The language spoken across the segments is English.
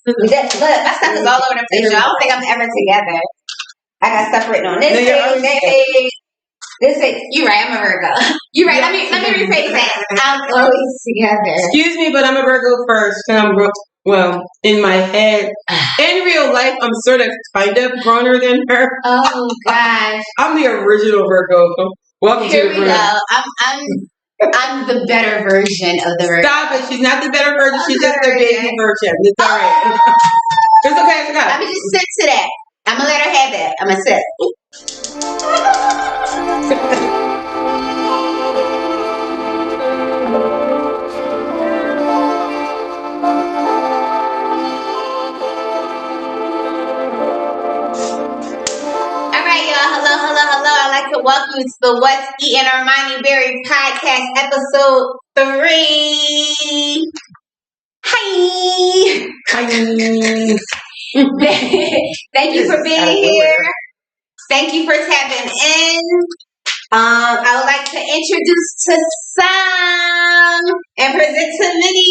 Look, my stuff is all over the place. I don't think I'm ever together. I got stuff written on this page, that page. This page. You're right. I'm a Virgo. You're right. Let me rephrase that. I'm always together. Excuse me, but I'm a Virgo first. Well, in my head, in real life, I'm sort of kind of growner than her. Oh gosh. I'm the original Virgo. Welcome Here to the we go. I'm the better version of the Virgo. Stop it. She's not the better version. She's just the baby version. It's all right. It's okay. It's okay. Let me just sit to that. I'm going to let her have that. I'm going to sit. All right, y'all. Hello. I'd like to welcome you to the What's Eating Armani Berry podcast, episode 3. Hi. Thank you for being here. Thank you for tapping in. I would like to introduce to some and present to many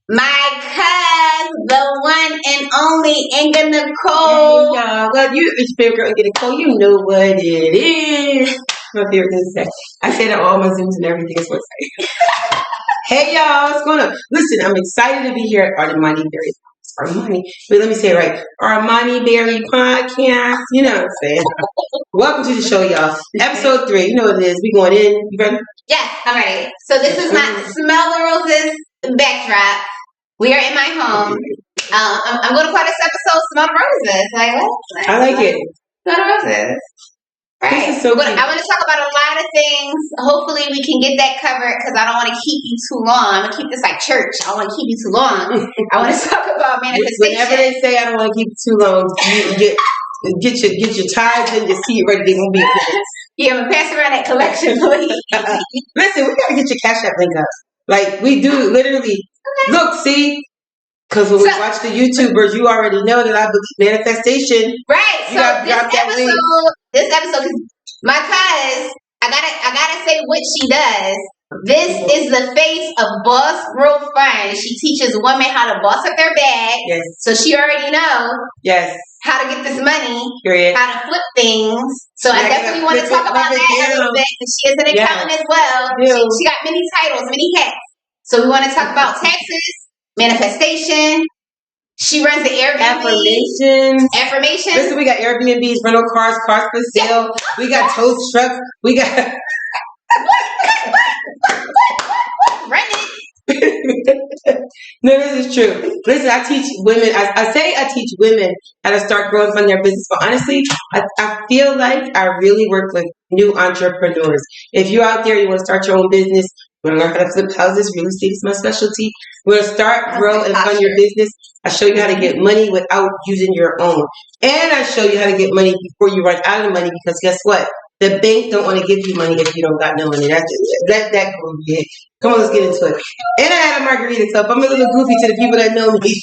my cousin, the one and only Inga Nicole. Yeah, well, you, it's favorite girl, Inga Nicole. You know what it is. My favorite thing to say. I say that all my Zooms and everything is what I say. Hey, y'all, what's going on? Listen, I'm excited to be here at Armani Berry. Wait, let me say it right. Armani Berry Podcast. You know what I'm saying? Welcome to the show, y'all. Episode 3. You know what it is. We going in. You ready? Yes, I'm ready. So this is my Smell the Roses backdrop. We are in my home. I'm going to call this episode Smell the Roses. Like what? I like it. Smell the Roses. Right. This is so but cute. I want to talk about a lot of things. Hopefully we can get that covered because I don't want to keep you too long. I'm going to keep this like church. I don't want to keep you too long. I want to talk about manifestation. Whenever they say I don't want to keep it too long, you get your ties and your seat ready. They're going to be okay. Yeah, I'm going to pass around that collection, please. Listen, we got to get your Cash App link up. Like, we do literally. Okay. Look, see? Because when we watch the YouTubers, you already know that I believe manifestation. Right. So this episode, my cuz, I gotta say what she does. This is the face of Boss Growth Fund. She teaches women how to boss up their bag. Yes. So she already knows. Yes. How to get this money. Period. How to flip things. So I definitely want to talk about that a little bit. She is an accountant as well. She got many titles, many hats. So we want to talk about taxes, manifestation. She runs the Airbnb. Affirmation. Listen, we got Airbnbs, rental cars, cars for sale. Yeah. We got tow trucks. We got. Run it. No, this is true. Listen, I teach women. I teach women how to start growing from their business. But honestly, I feel like I really work with new entrepreneurs. If you're out there, you want to start your own business. We're going to learn how to flip houses. Real estate is my specialty. We're going to start, grow, and fund your business. I show you how to get money without using your own. And I show you how to get money before you run out of money because guess what? The bank don't want to give you money if you don't got no money. Let that go ahead. Come on, let's get into it. And I had a margarita cup. I'm a little goofy to the people that know me.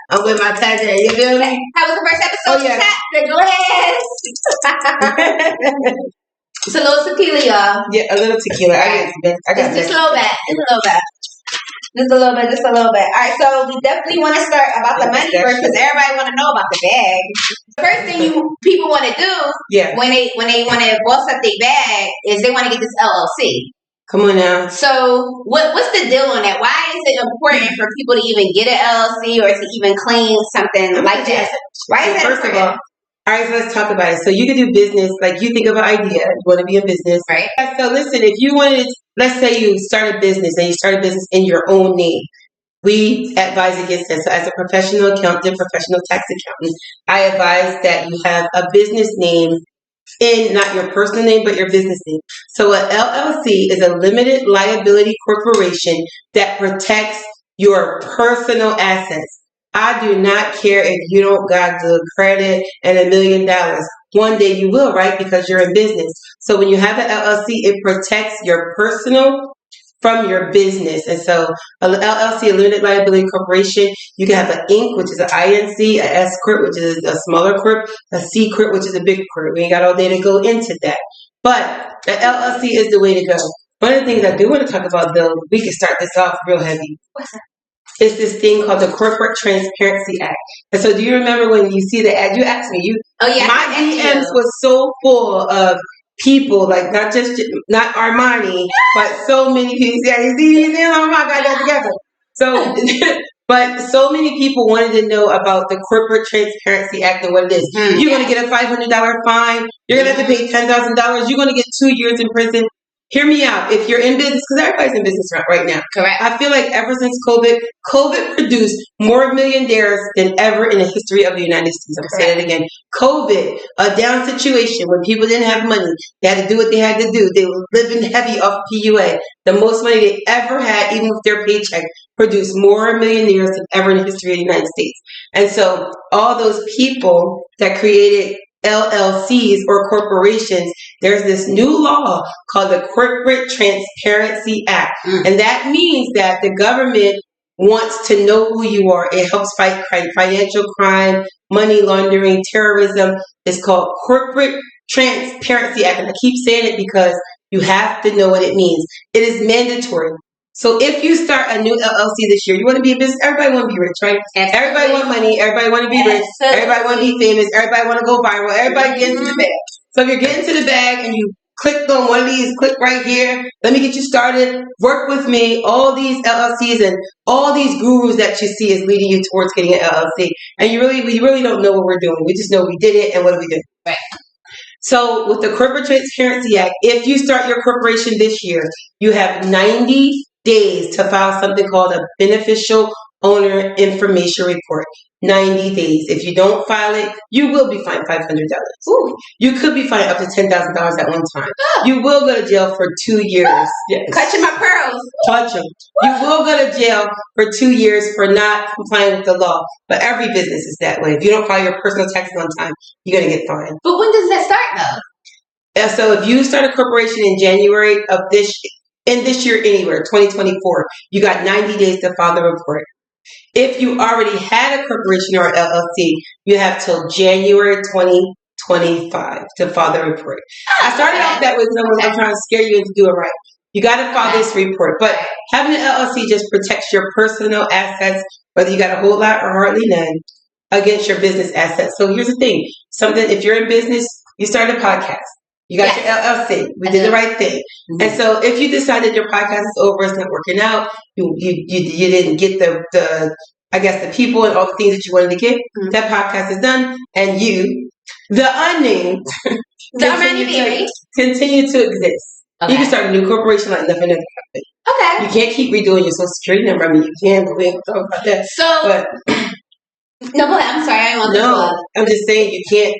I'm with my Tata. You feel me? How was the first episode? Oh, yeah. Go ahead. It's a little tequila, y'all. Yeah, a little tequila. I got just a little bit. Just a little bit. All right, so we definitely want to start about the money first because everybody want to know about the bag. The first thing people want to do when they want to boss up their bag is they want to get this LLC. Come on now. So what's the deal on that? Why is it important for people to even get an LLC or to even claim something like that? Why is that first of all? All right, so let's talk about it. So you can do business, like you think of an idea, you want to be in business. Right. So listen, if you wanted, let's say you start a business and you start a business in your own name. We advise against that. So as a professional accountant, professional tax accountant, I advise that you have a business name in not your personal name, but your business name. So an LLC is a limited liability corporation that protects your personal assets. I do not care if you don't got good credit and $1 million. One day you will, right? Because you're in business. So when you have an LLC, it protects your personal from your business. And so a LLC, a limited liability corporation, you can have an Inc., which is an INC, a S Corp, which is a smaller corp, a C Corp, which is a big corp. We ain't got all day to go into that. But the LLC is the way to go. One of the things I do want to talk about, though, we can start this off real heavy. What's that? is this thing called the Corporate Transparency Act. And so do you remember when you see the ad? You asked me, my DMs was so full of people, like not Armani, but so many people. Yeah, you see, oh my God, got together. So, but so many people wanted to know about the Corporate Transparency Act and what it is. You're going to get a $500 fine. You're going to have to pay $10,000. You're going to get 2 years in prison. Hear me out. If you're in business, because everybody's in business right now. Correct. I feel like ever since COVID produced more millionaires than ever in the history of the United States. I'm going to say that again. COVID, a down situation when people didn't have money. They had to do what they had to do. They were living heavy off PUA. The most money they ever had, even with their paycheck, produced more millionaires than ever in the history of the United States. And so all those people that created LLCs or corporations, there's this new law called the Corporate Transparency Act. And that means that the government wants to know who you are. It helps fight crime, financial crime, money laundering, terrorism. It's called Corporate Transparency Act. And I keep saying it because you have to know what it means. It is mandatory. So if you start a new LLC this year, you want to be a business, everybody want to be rich, right? Absolutely. Everybody want money, everybody want to be rich, everybody want to be famous, everybody want to go viral, everybody get into the bag. So if you're getting to the bag and you clicked on one of these, click right here, let me get you started, work with me, all these LLCs and all these gurus that you see is leading you towards getting an LLC. And we really don't know what we're doing. We just know we did it and what do we do? Right. So with the Corporate Transparency Act, if you start your corporation this year, you have 90 days to file something called a beneficial owner information report. 90 days. If you don't file it, you will be fined $500. Ooh. You could be fined up to $10,000 at one time. Oh. You will go to jail for 2 years. Yes. Clutching my pearls. Clutch them. You will go to jail for 2 years for not complying with the law. But every business is that way. If you don't file your personal taxes on time, you're going to get fined. But when does that start though? And so if you start a corporation in January of this year anywhere, 2024, you got 90 days to file the report. If you already had a corporation or LLC, you have till January 2025 to file the report. I started off that with someone I'm trying to scare you into doing right. You got to file this report. But having an LLC just protects your personal assets, whether you got a whole lot or hardly none, against your business assets. So here's the thing. If you're in business, you started a podcast. You got your LLC. We did the right thing. Mm-hmm. And so if you decide that your podcast is over, it's not working out, you didn't get the people and all the things that you wanted to get, that podcast is done. And you, the unnamed, continue to exist. Okay. You can start a new corporation like nothing ever happened. Okay. You can't keep redoing your social security number. I mean, you can, but we ain't talking about that. No, go ahead. I'm sorry. I want to. I'm just saying you can't.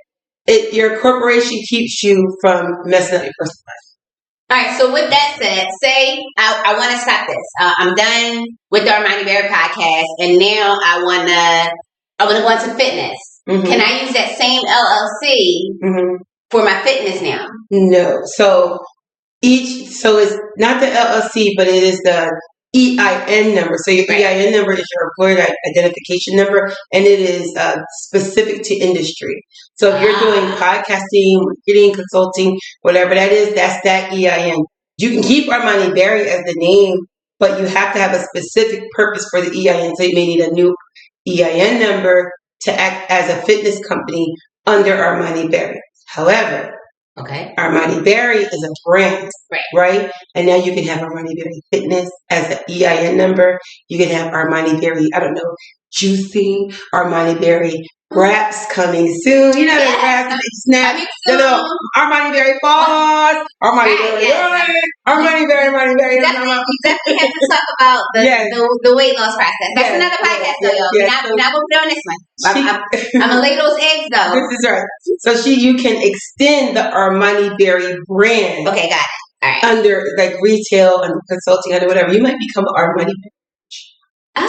Your corporation keeps you from messing up your personal life. All right. So with that said, say I want to stop this. I'm done with the Armani Berry podcast, and now I want to go into fitness. Mm-hmm. Can I use that same LLC for my fitness now? No. So it's not the LLC, but it is the EIN number. So your EIN number is your employer identification number, and it is specific to industry. So if you're doing podcasting, marketing, consulting, whatever that is, that's that EIN. You can keep Armani Berry as the name, but you have to have a specific purpose for the EIN. So you may need a new EIN number to act as a fitness company under Armani Berry. However, Armani Berry is a brand, right? And now you can have Armani Berry Fitness as an EIN number. You can have Armani Berry, juicing, Armani Berry wraps coming soon. You know the wraps, snap, Armani Berry Falls, Armani Berry, Armani Berry. You definitely have to talk about the weight loss process. That's another podcast, though, y'all. We're not going to put on this one. I'm going to lay those eggs, though. This is right. So you can extend the Armani Berry brand. Okay, got it. All right. Under like retail and consulting, under whatever. You might become Armani Berry.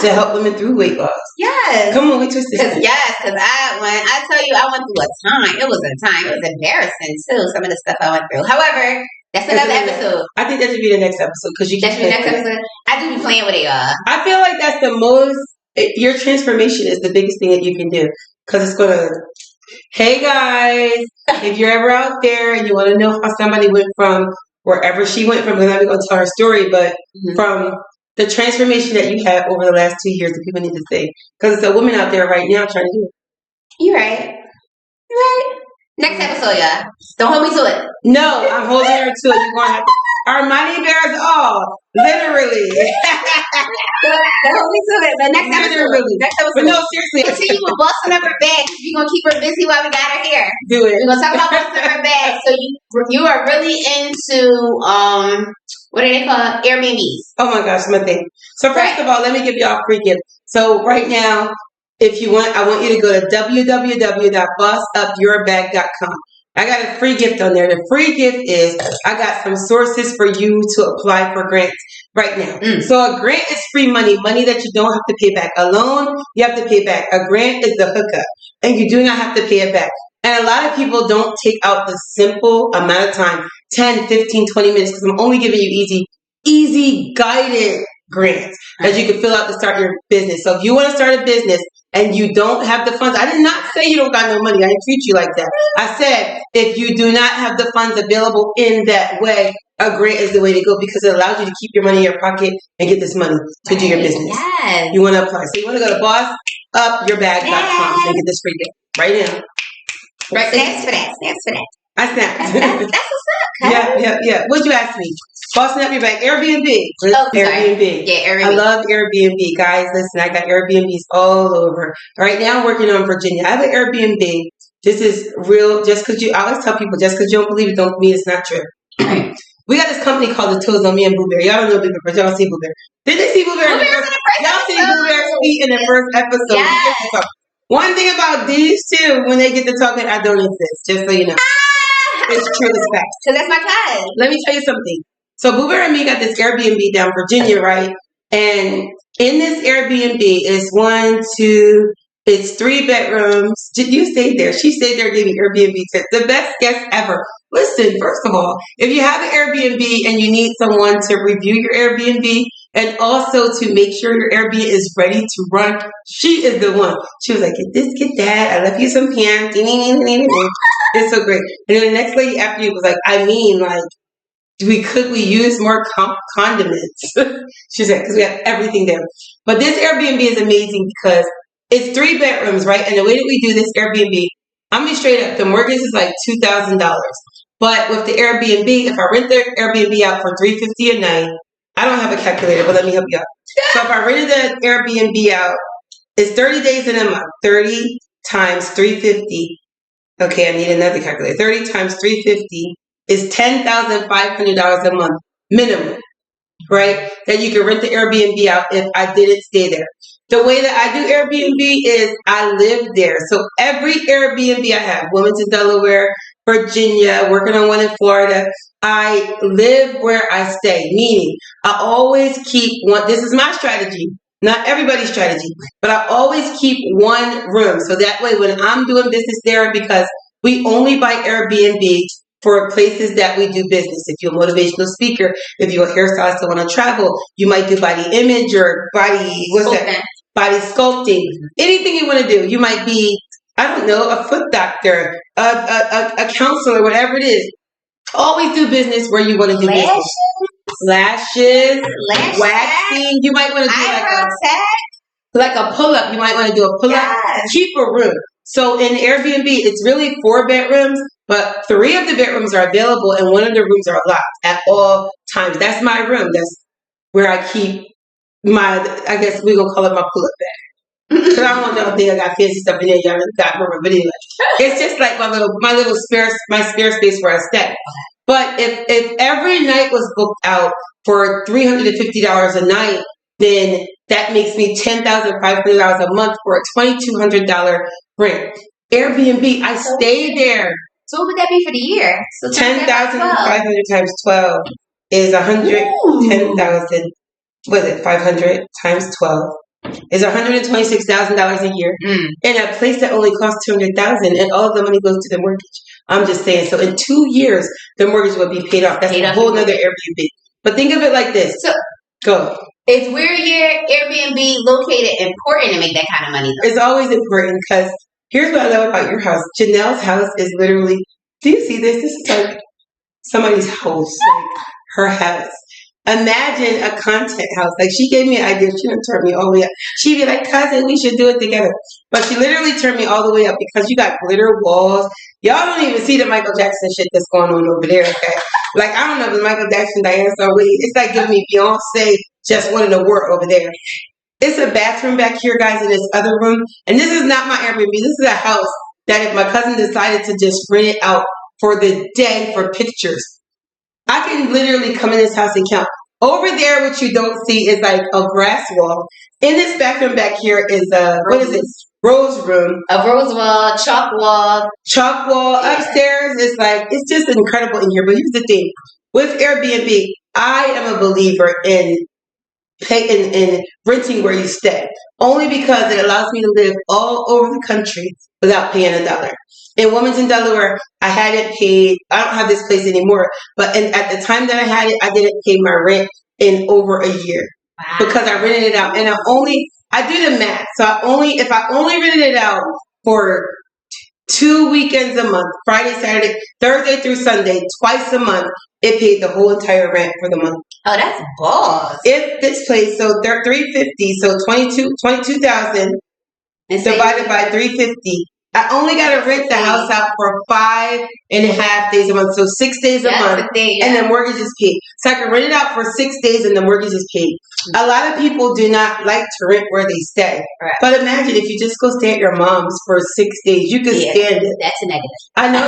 To help women through weight loss. Yes. Come on, we twist this. Yes, because when I tell you I went through a time, it was a time. It was embarrassing too, some of the stuff I went through. However, that's another episode. I think that should be the next episode because you can. Next episode. I do be playing with it, y'all. I feel like that's the most. Your transformation is the biggest thing that you can do because it's gonna. Hey guys, if you're ever out there and you want to know how somebody went from wherever she went from, because I'm not gonna tell her story, but from the transformation that you had over the last 2 years that people need to see. Because there's a woman out there right now trying to do it. You're right. You're right. Next episode, y'all. Don't hold me to it. No, I'm holding her to it. You're going to have to. Our money bears all. Literally. Don't hold me to it. But next episode. Next episode. But no, seriously. Continue with bossing up her bag. We're going to keep her busy while we got her here. Do it. We're going to talk about bossing up her bag. So you are really into, what are they called? Airbnbs. Oh my gosh, my thing. So first of all, let me give y'all a free gift. So right now, if you want, I want you to go to www.bossupyourbag.com. I got a free gift on there. The free gift is I got some sources for you to apply for grants right now. So a grant is free money that you don't have to pay back. A loan, you have to pay back. A grant is the hookup, and you do not have to pay it back. And a lot of people don't take out the simple amount of time, 10, 15, 20 minutes, because I'm only giving you easy guided grants that you can fill out to start your business. So if you want to start a business and you don't have the funds, I did not say you don't got no money. I didn't treat you like that. I said if you do not have the funds available in that way, a grant is the way to go because it allows you to keep your money in your pocket and get this money to do your business. Yes. You want to apply. So you want to go to bossupyourbag.com and get this free gift right now. Right. Thanks for that. I snapped. That's what's up. Yeah. What'd you ask me? Bossing up your bag. Airbnb. Oh, Airbnb. Sorry. Yeah, Airbnb. I love Airbnb. Guys, listen, I got Airbnbs all over. Right now I'm working on Virginia. I have an Airbnb. This is real. Just because I always tell people, just because you don't believe it, don't mean it's not true. We got this company called The Tools on Me and Blueberry. Y'all don't know Blueberry, but y'all see Blueberry. Did they see Blueberry? Y'all see Blueberry speak in the first episode. Yes. One thing about these two, when they get to talking, I don't exist. Just so you know. It's true, it's fact. So that's my cousin. Let me tell you something. So Blueberry and me got this Airbnb down in Virginia, right? And in this Airbnb is it's 3 bedrooms. You stayed there. She stayed there, gave me Airbnb tips. The best guest ever. Listen, first of all, if you have an Airbnb and you need someone to review your Airbnb and also to make sure your Airbnb is ready to run, she is the one. She was like, get this, get that. I left you some pants. It's so great. And then the next lady after you was like, we use more condiments. She said, because we have everything there. But this Airbnb is amazing because it's 3 bedrooms, right? And the way that we do this Airbnb, I'm gonna be straight up, the mortgage is like $2,000. But with the Airbnb, if I rent the Airbnb out for $350 a night, I don't have a calculator, but let me help you out. So if I rented the Airbnb out, it's 30 days in a month. 30 times 350. Okay, I need another calculator. 30 times 350 is $10,500 a month minimum, right? That you can rent the Airbnb out if I didn't stay there. The way that I do Airbnb is I live there. So every Airbnb I have, Wilmington, Delaware, Virginia, working on one in Florida, I live where I stay. Meaning, I always keep one. This is my strategy, not everybody's strategy, but I always keep one room. So that way, when I'm doing business there, because we only buy Airbnb for places that we do business. If you're a motivational speaker, if you're a hairstylist that want to travel, you might do body image or body sculpting, anything you want to do. You might be, I don't know, a foot doctor, a counselor, whatever it is. Always do business where you want to do business. Lashes, waxing. You might want to do like a pull-up. You might want to do a pull-up. Yes. Keep a room. So in Airbnb, it's really 4 bedrooms, but 3 of the bedrooms are available and 1 of the rooms are locked at all times. That's my room. That's where I keep I guess we're going to call it my pull-up bag. Because I don't want y'all to think I got fancy stuff in there. Y'all got more, but anyway. It's just like my little spare space where I stay. But if every night was booked out for $350 a night, then that makes me $10,500 a month for a $2,200 rent. Airbnb, I stay there. So what would that be for the year? So 10,500 times 12 is 110,000. Was it 500 times 12? Is $126,000 a year in a place that only costs $200,000, and all of the money goes to the mortgage. I'm just saying. So in 2 years, the mortgage will be paid off. That's a whole nother Airbnb. But think of it like this. So go. Is where your Airbnb located important to make that kind of money, though? It's always important because here's what I love about your house. Janelle's house is literally. Do you see this? This is like somebody's house, like her house. Imagine a content house. Like, she gave me an idea. She didn't turn me all the way up. She'd be like, cousin, we should do it together. But she literally turned me all the way up because you got glitter walls. Y'all don't even see the Michael Jackson shit that's going on over there, okay? Like, I don't know if it's Michael Jackson, Diana Wade. It's like giving me Beyonce just winning the award over there. It's a bathroom back here, guys, in this other room. And this is not my Airbnb. This is a house that if my cousin decided to just rent it out for the day for pictures, I can literally come in this house and count. Over there, what you don't see is like a grass wall. In this bathroom back here is a, what is it? Rose room. A rose wall, chalk wall. Chalk wall. Yeah. Upstairs is like, it's just incredible in here. But here's the thing. With Airbnb, I am a believer in renting where you stay. Only because it allows me to live all over the country without paying a dollar. In Wilmington, Delaware, I hadn't paid, I don't have this place anymore, but at the time that I had it, I didn't pay my rent in over a year. Wow. Because I rented it out. And I do the math. So if I only rented it out for 2 weekends a month, Friday, Saturday, Thursday through Sunday, twice a month, it paid the whole entire rent for the month. Oh, that's balls. If this place, so they're $350, so 22,000 divided by 350. I only got to rent the house out for 5.5 days a month, so 6 days a month, and the mortgage is paid. So I can rent it out for 6 days, and the mortgage is paid. A lot of people do not like to rent where they stay, right. But imagine if you just go stay at your mom's for 6 days, you could stand it. That's a negative. I know.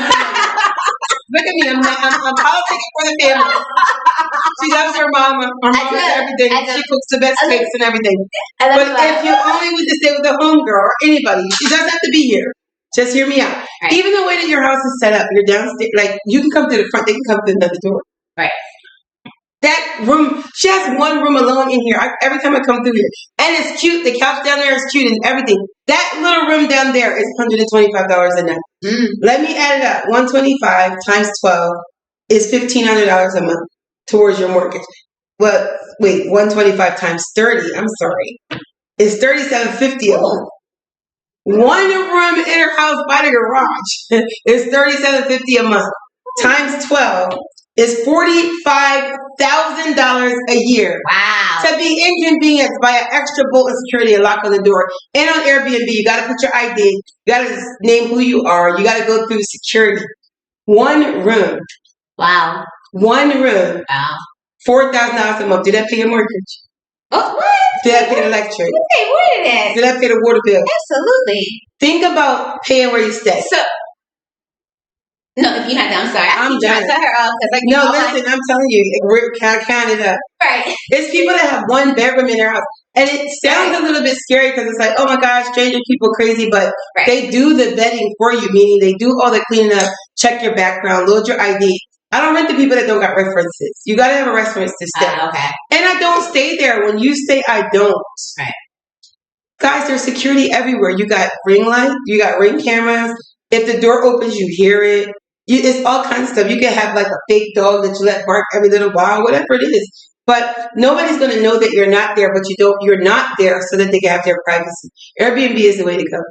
Look at me, I'm politicking for the family. She loves her mom. Her mom does everything. She cooks the best cakes and everything. But if you only want to stay with a homegirl or anybody, she doesn't have to be here. Just hear me out. Right. Even the way that your house is set up, you're downstairs. Like, you can come to the front, they can come to another door. Right. That room, she has one room alone in here. Every time I come through here. And it's cute. The couch down there is cute and everything. That little room down there is $125 a night. Let me add it up. 125 times 12 is $1,500 a month towards your mortgage. Well, wait, 125 times 30, I'm sorry, is $3,750 a month. One room in her house by the garage is $3,750 a month. Times 12 is $45,000 a year. Wow. To be inconvenienced by an extra bolt of security and lock on the door. And on Airbnb, you got to put your ID. You got to name who you are. You got to go through security. One room. Wow. One room. Wow. $4,000 a month. Did that pay your mortgage? Oh, what? Did that pay the electric? You pay more than that. Did that pay the water bill? Absolutely. Think about paying where you stay. So, no, if you're not done, I'm sorry. I'm done. To her off because listen, I'm telling you, count it up. Right. It's people that have one bedroom in their house. And it sounds a little bit scary because it's like, oh my gosh, stranger people crazy, but they do the vetting for you, meaning they do all the cleaning up, check your background, load your ID. I don't rent to people that don't got references. You got to have a reference to stay. Okay. And I don't stay there. When you stay, I don't. Right. Guys, there's security everywhere. You got ring light. You got ring cameras. If the door opens, you hear it. It's all kinds of stuff. You can have like a fake dog that you let bark every little while, whatever it is. But nobody's going to know that you're not there, but you're not there so that they can have their privacy. Airbnb is the way to go.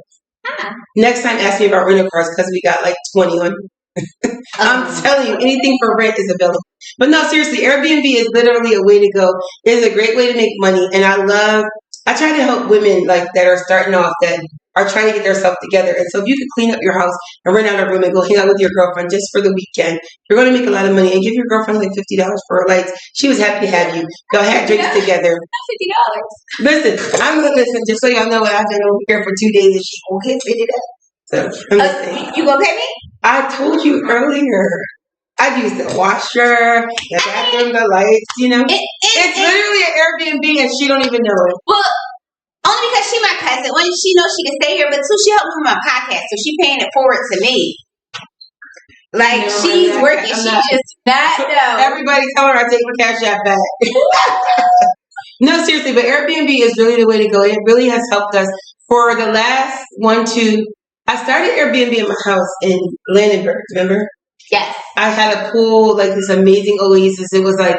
Next time, ask me about rental cars because we got like 20 on. I'm telling you, anything for rent is available. But no, seriously, Airbnb is literally a way to go. It is a great way to make money. And I try to help women like that are starting off that are trying to get themselves together. And so if you could clean up your house and rent out a room and go hang out with your girlfriend just for the weekend, you're going to make a lot of money. And give your girlfriend like $50 for her lights. She was happy to have you. Go have drinks together. $50. Listen, I'm going to listen just so y'all know what I've been over here for 2 days and she won't get $50. So I'm just saying. You gonna pay me? I told you earlier. I'd use the washer, the bathroom, the lights, you know. It's literally an Airbnb and she don't even know it. Well, only because she my cousin. One, she knows she can stay here, but two, she helped me with my podcast, so she paying it forward to me. Like, she's working. She just not know. Everybody tell her I take my Cash App back. No, seriously, but Airbnb is really the way to go. It really has helped us. For the last I started Airbnb in my house in Landenberg, remember? Yes. I had a pool, like this amazing oasis. It was like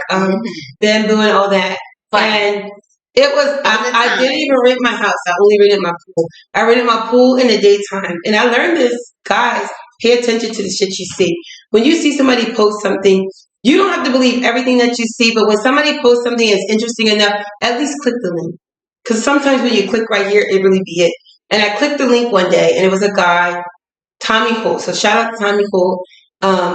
bamboo and all that. Fun. And it was, I didn't even rent my house. I only rented my pool. I rented my pool in the daytime. And I learned this, guys, pay attention to the shit you see. When you see somebody post something You don't have to believe everything that you see, but when somebody posts something that's interesting enough, at least click the link. Because sometimes when you click right here, it really be it. And I clicked the link one day, and it was a guy, Tommy Holt. So shout out to Tommy Holt.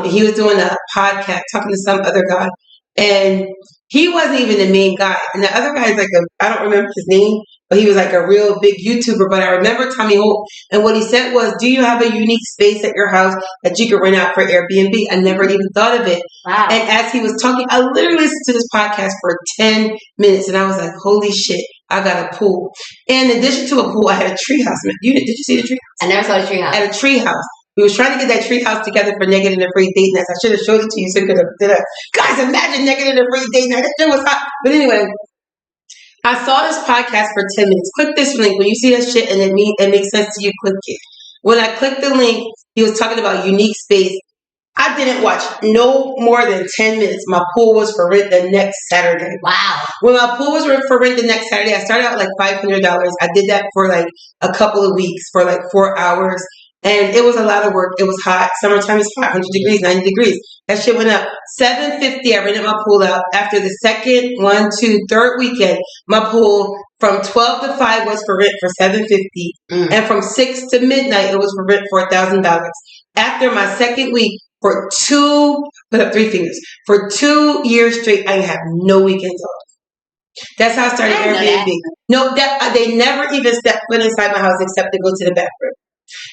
He was doing a podcast talking to some other guy, and he wasn't even the main guy. And the other guy is like I don't remember his name, but he was like a real big YouTuber. But I remember Tommy Holt, and what he said was, "Do you have a unique space at your house that you could rent out for Airbnb?" I never even thought of it. Wow. And as he was talking, I literally listened to this podcast for 10 minutes, and I was like, "Holy shit! I got a pool." And in addition to a pool, I had a treehouse. Did you see the treehouse? I never saw the treehouse. At a treehouse. We was trying to get that treehouse together for Naked and Afraid date nights. I should have showed it to you so you could have did it. Guys, imagine Naked and Afraid date night. That shit was hot. But anyway, I saw this podcast for 10 minutes. Click this link. When you see that shit and it makes sense to you, click it. When I clicked the link, he was talking about unique space. I didn't watch no more than 10 minutes. My pool was for rent the next Saturday. Wow. When my pool was for rent the next Saturday, I started out like $500. I did that for like a couple of weeks for like 4 hours. And it was a lot of work. It was hot. Summertime is hot, 100 degrees, 90 degrees. That shit went up. $750. I rented my pool out. After the third weekend, my pool from 12 to 5 was for rent for $750. And from 6 to midnight, it was for rent for $1,000. After my second week, for 2 years straight, I have no weekends off. That's how I started Airbnb. No, they never even stepped foot inside my house except to go to the bathroom.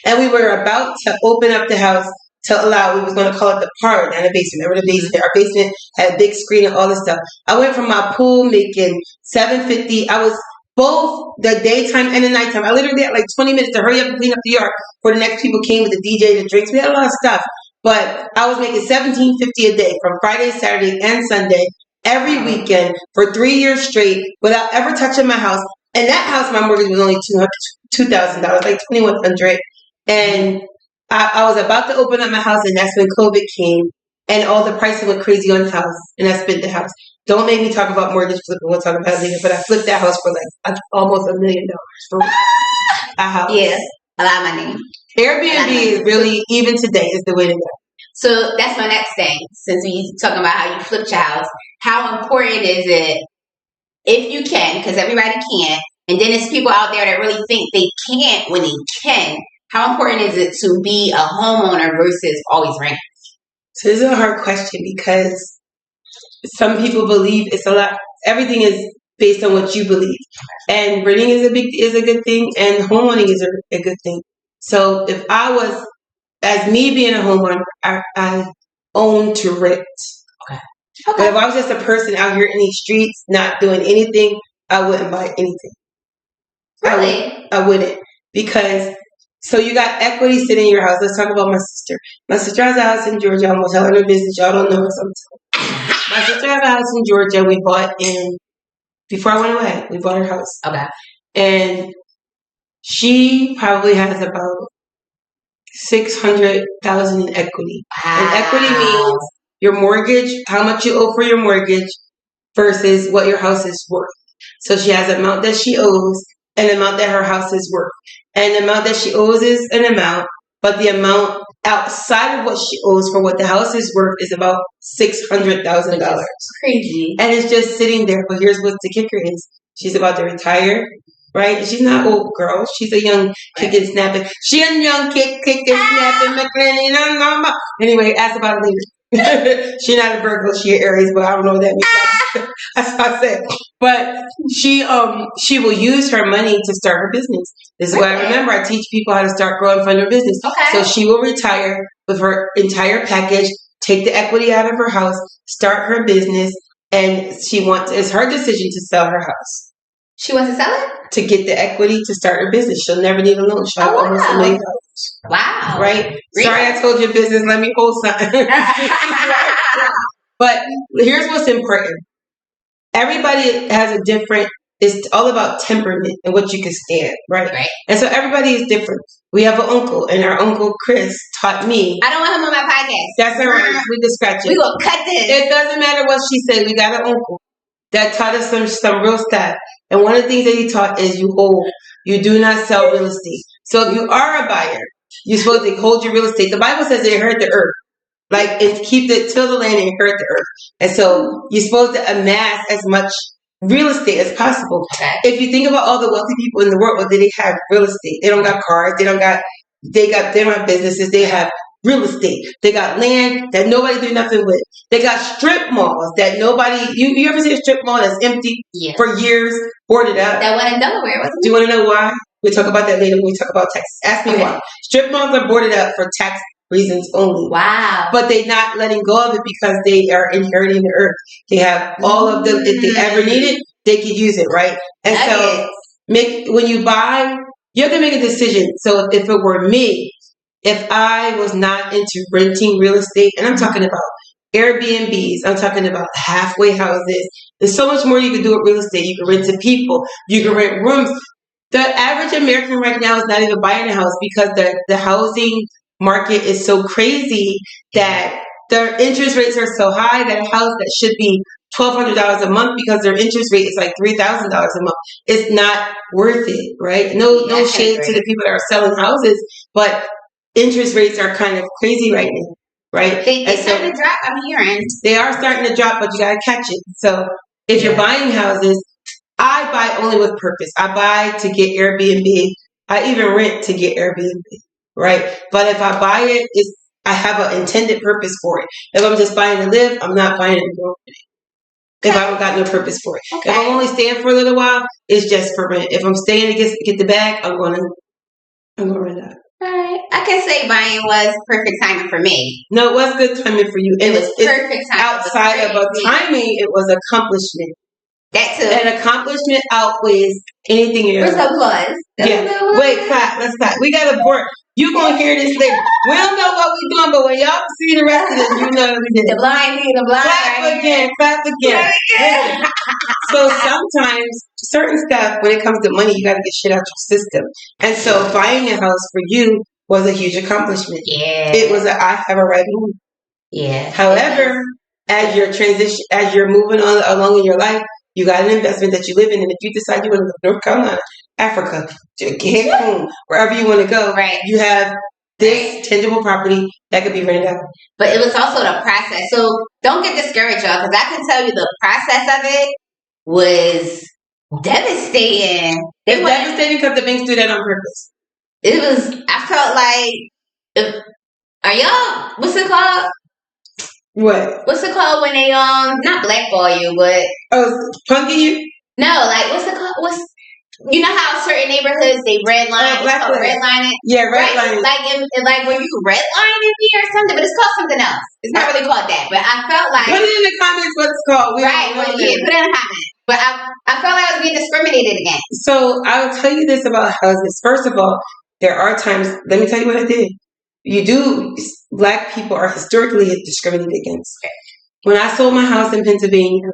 And we were about to open up the house to allow, we was going to call it the parlor, not a basement. Remember the basement? Our basement had a big screen and all this stuff. I went from my pool making $750. I was both the daytime and the nighttime. I literally had like 20 minutes to hurry up and clean up the yard before the next people came with the DJ, the drinks. We had a lot of stuff. But I was making $1,750 a day from Friday, Saturday, and Sunday every weekend for 3 years straight without ever touching my house. And that house, my mortgage was only $2,000, like $2,100. And I was about to open up my house, and that's when COVID came, and all the pricing went crazy on the house, and I spent the house. Don't make me talk about mortgage flipping. We'll talk about it later. But I flipped that house for like almost $1 million for a house. Yes, a lot of money. Airbnb is really, even today, is the way to go. So that's my next thing. Since we talking about how you flipped your house, how important is it, if you can, because everybody can't, and then there's people out there that really think they can't when they can. How important is it to be a homeowner versus always renting? So this is a hard question because some people believe it's a lot. Everything is based on what you believe, and renting is a good thing, and homeowning is a good thing. So if I was, as me being a homeowner, I own to rent. Okay. But if I was just a person out here in these streets not doing anything, I wouldn't buy anything. Really? I wouldn't, because. So you got equity sitting in your house. Let's talk about my sister. My sister has a house in Georgia. I'm going to tell her business. Y'all don't know her. My sister has a house in Georgia. We bought before I went away, we bought her house. Okay. And she probably has about $600,000 in equity. Wow. And equity means your mortgage, how much you owe for your mortgage versus what your house is worth. So she has an amount that she owes and an amount that her house is worth. And the amount that she owes is an amount, but the amount outside of what she owes for what the house is worth is about $600,000. Crazy. And it's just sitting there. But here's what the kicker is. She's about to retire, right? She's not old girl. She's a young kick and snapping. She a young kick and snapping McLennan. Anyway, ask about it later. She's not a Virgo, she an Aries, but I don't know what that means. That's what I said. But she will use her money to start her business. This is what I remember. I teach people how to start, grow, and fund their business. Okay. So she will retire with her entire package, take the equity out of her house, start her business, and it's her decision to sell her house. She wants to sell it? To get the equity to start her business. She'll never need a loan. She'll have almost $1 million. Wow. Right? Really? Sorry I told you business. Let me hold something. But here's what's important. Everybody has a different, it's all about temperament and what you can stand, right? And so everybody is different. We have an uncle, and our uncle Chris taught me. I don't want him on my podcast. That's all right. We can scratch it. We gonna cut this. It doesn't matter what she said. We got an uncle that taught us some real stuff. And one of the things that he taught is you hold. You do not sell real estate. So if you are a buyer, you're supposed to hold your real estate. The Bible says they inherit the earth. Like, and till the land and inherit the earth. And so you're supposed to amass as much real estate as possible. Okay. If you think about all the wealthy people in the world, what do they have? Real estate. They don't got cars. They don't have businesses. They have real estate. They got land that nobody do nothing with. They got strip malls that nobody. You ever see a strip mall that's empty for years, boarded up? That one in Delaware, wasn't it? Do you want to know why? We'll talk about that later when we talk about taxes. Ask me why. Strip malls are boarded up for tax reasons only. Wow. But they're not letting go of it because they are inheriting the earth. They have all of them. If they ever need it, they can use it, right? And so when you buy, you have to make a decision. So if it were me, if I was not into renting real estate, and I'm talking about Airbnbs, I'm talking about halfway houses. There's so much more you can do with real estate. You can rent to people. You can rent rooms. The average American right now is not even buying a house because the housing market is so crazy that their interest rates are so high that a house that should be $1,200 a month because their interest rate is like $3,000 a month. It's not worth it, right? No shade to the people that are selling houses, but interest rates are kind of crazy right now, right? They're starting to drop, I'm hearing. They are starting to drop, but you got to catch it. So if you're buying houses, I buy only with purpose. I buy to get Airbnb. I even rent to get Airbnb, right? But if I buy it, I have an intended purpose for it. If I'm just buying to live, I'm not buying it to go. If I don't got no purpose for it. Okay. If I'm only staying for a little while, it's just for rent. If I'm staying to get the bag, I'm gonna rent out. Alright. I can say buying was perfect timing for me. No, it was good timing for you. It was perfect timing. Outside of a timing, it was accomplishment. That too. An accomplishment outweighs anything else. Where's the plus? Wait, clap. Let's clap. We got a board. You gonna hear this later. We don't know what we doing, but when y'all see the rest of it, you know what we did. The blind. Clap again. So sometimes certain stuff, when it comes to money, you got to get shit out your system. And so buying a house for you was a huge accomplishment. Yeah. It was I have a right home. Yeah. However, as you're moving on along in your life, you got an investment that you live in, and if you decide you want to go to North Carolina, Africa, Cancun, wherever you want to go, you have this tangible property that could be rented out. But it was also the process. So don't get discouraged, y'all, because I can tell you the process of it was devastating. It's devastating because the banks do that on purpose. It was, I felt like, are y'all, what's it called? What? What's it called when they not blackball you, but punky you? No, like what's it called? You know how certain neighborhoods they redline, redline it? Yeah, redline. Like were you redlining me or something? But it's called something else. It's not really called that. But I felt like put it in the comments what it's called. Put it in the comments. But I felt like I was being discriminated against. So I'll tell you this about houses. First of all, there are times. Let me tell you what I did. Black people are historically discriminated against. When I sold my house in Pennsylvania,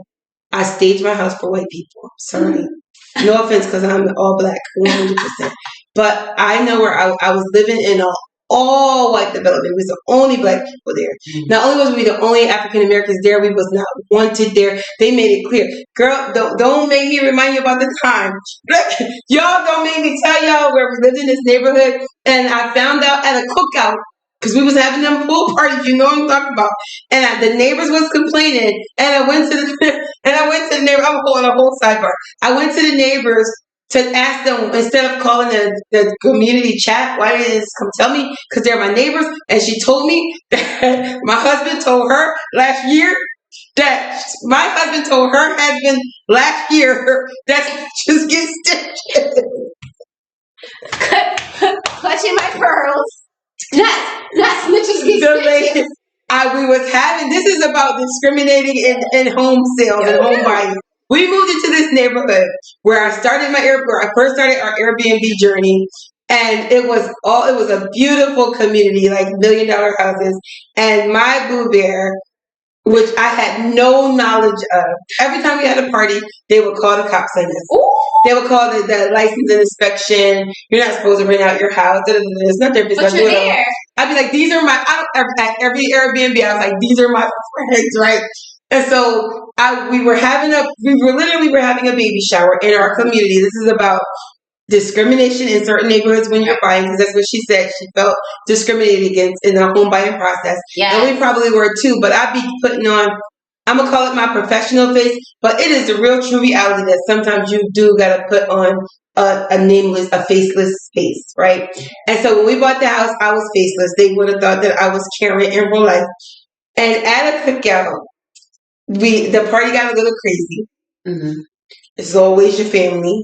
I staged my house for white people. Sorry. No offense, because I'm all black, 100%. But I know where I was living in an all white development. We was the only black people there. Not only was we the only African Americans there, we was not wanted there. They made it clear. Girl, don't make me remind you about the time. Y'all don't make me tell y'all where we lived in this neighborhood. And I found out at a cookout, because we was having them pool parties, you know what I'm talking about. And the neighbors was complaining. And I went to the neighbor. I'm holding a whole sidebar. I went to the neighbors to ask them, instead of calling the community chat, why didn't they just come tell me? Because they're my neighbors. And she told me that my husband told her last year that my husband told her husband last year that just get stitches. Clutching my pearls. Not snitches get stitches. We was having, this is about discriminating in home sales and home buying. We moved into this neighborhood where I first started our Airbnb journey, and it was a beautiful community, like $1 million houses. And my boo bear, which I had no knowledge of, every time we had a party, they would call the cops on us. Ooh. They would call the license and inspection. You're not supposed to rent out your house. It's not their business. But you're there. I'd be like, these are at every Airbnb, I was like, these are my friends, right? And so we were having a baby shower in our community. This is about discrimination in certain neighborhoods when you're buying, because that's what she said. She felt discriminated against in the home buying process. Yeah. And we probably were too, but I'd be putting on, I'm going to call it my professional face, but it is the real true reality that sometimes you do got to put on a nameless, a faceless face, right? And so when we bought the house, I was faceless. They would have thought that I was Karen in real life. And at a cookout, the party got a little crazy. Mm-hmm. It's always your family.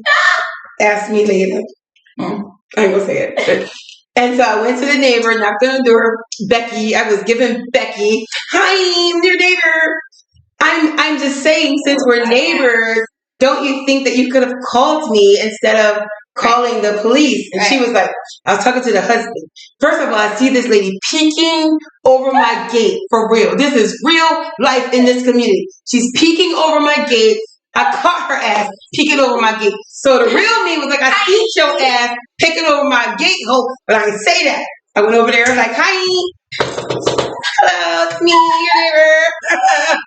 Ask me later. I ain't gonna say it. And so I went to the neighbor, knocked on the door. Becky, I was giving Becky, hi, I'm your neighbor. I'm just saying, since we're neighbors, don't you think that you could have called me instead of calling the police? And she was like, I was talking to the husband. First of all, I see this lady peeking over my gate for real. This is real life in this community. She's peeking over my gate. I caught her ass peeking over my gate. So the real me was like, I see your ass peeking over my gate hole, but I didn't say that. I went over there and like, hi. Hello, it's me, your neighbor.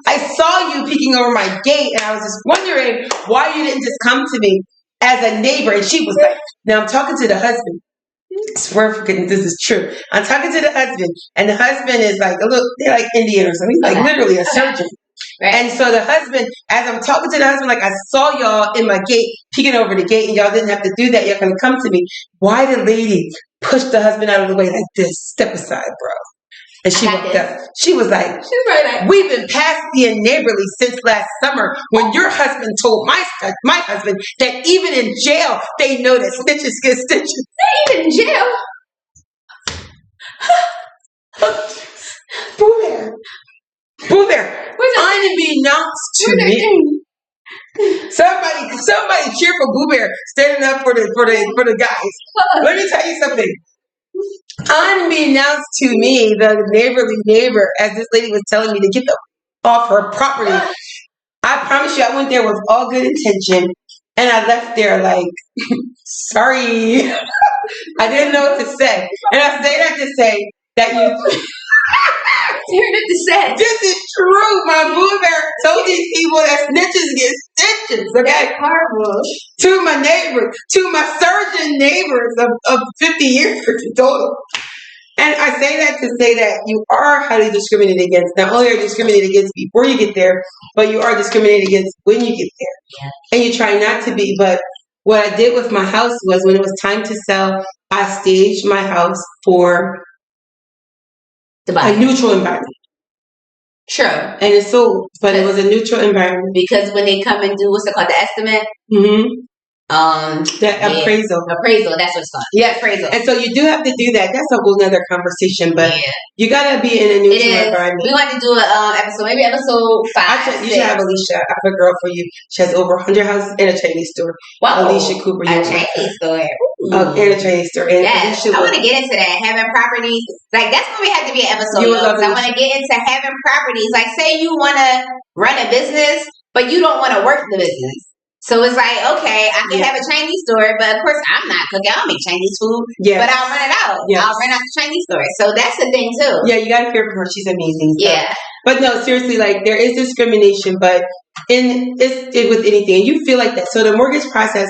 I saw you peeking over my gate, and I was just wondering why you didn't just come to me as a neighbor. And she was like, now I'm talking to the husband. I swear for goodness, this is true. I'm talking to the husband, and the husband is like, they're like Indian or something. He's like literally a surgeon. Right. And so the husband, as I'm talking to the husband, like, I saw y'all in my gate, peeking over the gate, and y'all didn't have to do that. Y'all can come to me. Why the lady pushed the husband out of the way like this? Step aside, bro. And she walked up. She was like, we've been past being neighborly since last summer when your husband told my husband that even in jail, they know that snitches get stitches. Even in jail? Boo Bear. Unbeknownst to me. Somebody cheer for Boo Bear standing up for the guys. Let me tell you something. Unbeknownst to me, the neighborly neighbor, as this lady was telling me to get off her property, I promise you, I went there with all good intention, and I left there like, sorry, I didn't know what to say, and I say that to say that you. This is true. My Boo Bear told these people that snitches get stitches. Okay, horrible. To my neighbors, to my surgeon neighbors of 50 years total. And I say that to say that you are highly discriminated against. Not only are you discriminated against before you get there, but you are discriminated against when you get there. Yeah. And you try not to be. But what I did with my house was when it was time to sell, I staged my house for a neutral environment. True. And it sold, but it was a neutral environment. Because when they come and do, what's it called, the estimate? Mm-hmm. Appraisal. Appraisal, that's what it's called. Yeah, appraisal. And so you do have to do that. That's a whole nother conversation, but you got to be in a neutral environment. We want to do an episode, maybe episode 5. You should have Alicia. I have a girl for you. She has over 100 houses and a Chinese store. Wow. Alicia Cooper. A Chinese store. And a Chinese store. And yes. I want to get into that. Having properties. Like, that's when we have to be an episode. I want to get into having properties. Like, say you want to run a business, but you don't want to work the business. So it's like, okay, I can have a Chinese store, but of course I'm not cooking. I'll make Chinese food, but I'll rent it out. I'll rent out the Chinese store. So that's the thing too. Yeah, you got to hear from her. She's amazing. So. Yeah. But no, seriously, like, there is discrimination, but with anything, and you feel like that. So the mortgage process,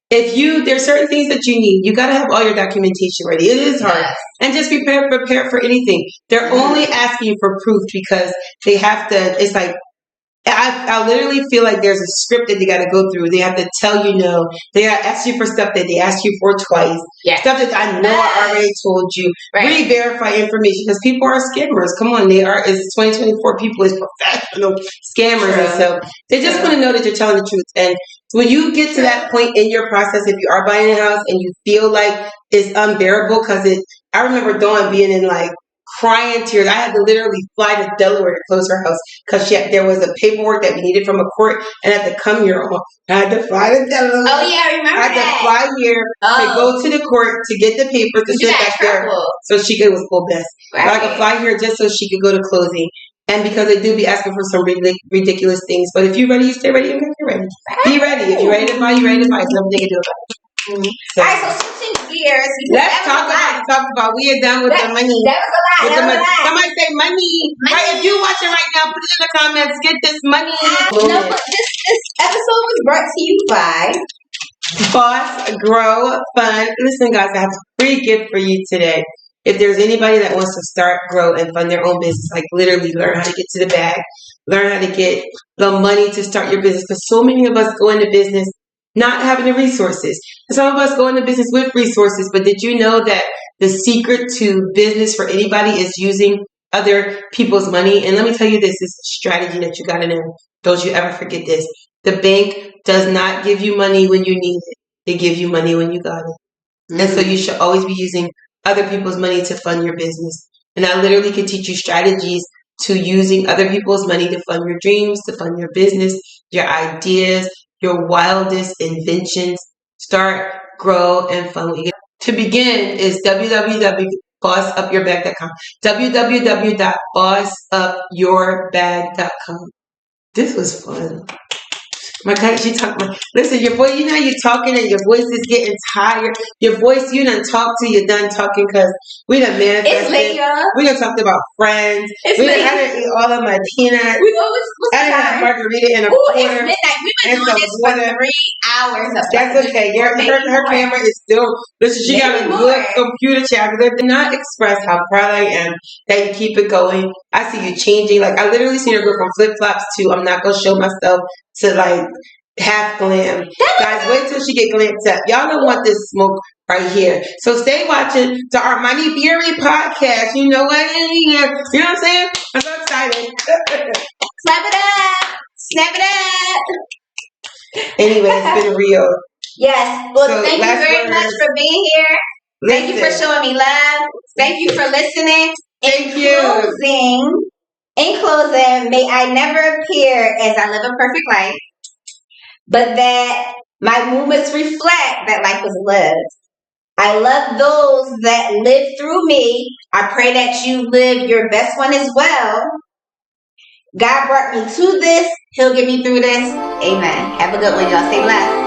there's certain things that you need. You got to have all your documentation ready. It is hard. Yes. And just be prepared for anything. They're only asking you for proof because they have to, it's like, I literally feel like there's a script that they got to go through. They have to tell you no. They ask you for stuff that they asked you for twice. Yeah. Stuff that I know I already told you. Right. Re-verify information because people are scammers. Come on, it's 2024. People is professional scammers, and so they just want to know that you're telling the truth. And when you get to that point in your process, if you are buying a house and you feel like it's unbearable, I remember Dawn being in like crying tears. I had to literally fly to Delaware to close her house because there was a paperwork that we needed from a court and I had to come here. I had to fly to Delaware. Oh yeah, I remember that. I had to fly here to go to the court to get the papers to sit back there. So it was full mess. Right. So I could fly here just so she could go to closing. And because they do be asking for some ridiculous things. But if you're ready, you stay ready. You're ready. Be ready. If you're ready to buy, you're ready to buy. There's nothing they can do about it. Mm-hmm. So, all right, so switching gears. Let's talk about. We are done with the money. That was a lot. Somebody say money. Right, if you're watching right now, put it in the comments. Get this money. No, but this episode was brought to you by Boss, grow, fun. Listen, guys, I have a free gift for you today. If there's anybody that wants to start, grow, and fund their own business, like literally learn how to get to the bag, learn how to get the money to start your business, because so many of us go into business not having the resources. And some of us go into business with resources, but did you know that the secret to business for anybody is using other people's money? And let me tell you this is a strategy that you got to know. Don't you ever forget this. The bank does not give you money when you need it. They give you money when you got it. Mm-hmm. And so you should always be using other people's money to fund your business. And I literally can teach you strategies to using other people's money to fund your dreams, to fund your business, your ideas, your wildest inventions. Start, grow, and fund. To begin is www.bossupyourbag.com. www.bossupyourbag.com. This was fun. My God, she talked. Listen, your voice. You know you're talking and your voice is getting tired. Your voice, you done talk till you're done talking because we done manifested. It's late, y'all. We done talked about friends. I done eat all of my peanuts. I done had margarita in a quarter. It's midnight. We've been doing this for 3 hours. That's okay. Her camera is still. Listen, she got a good computer chapter. Did not express how proud I am that you keep it going. I see you changing. Like I literally seen her go from flip flops to I'm not gonna show myself to like half glam. Guys, wait till she get glamped up. Y'all don't want this smoke right here. So stay watching the Armani Beauty podcast. You know what? You know what I'm saying? I'm so excited. Slap it up. Snap it up. Anyway, it's been real. Yes. Well, so thank you very much for being here. Thank you for showing me love. Thank you for listening. Thank you. In closing, may I never appear as I live a perfect life, but that my movements reflect that life was lived. I love those that live through me. I pray that you live your best one as well. God brought me to this. He'll get me through this. Amen. Have a good one, y'all. Stay blessed.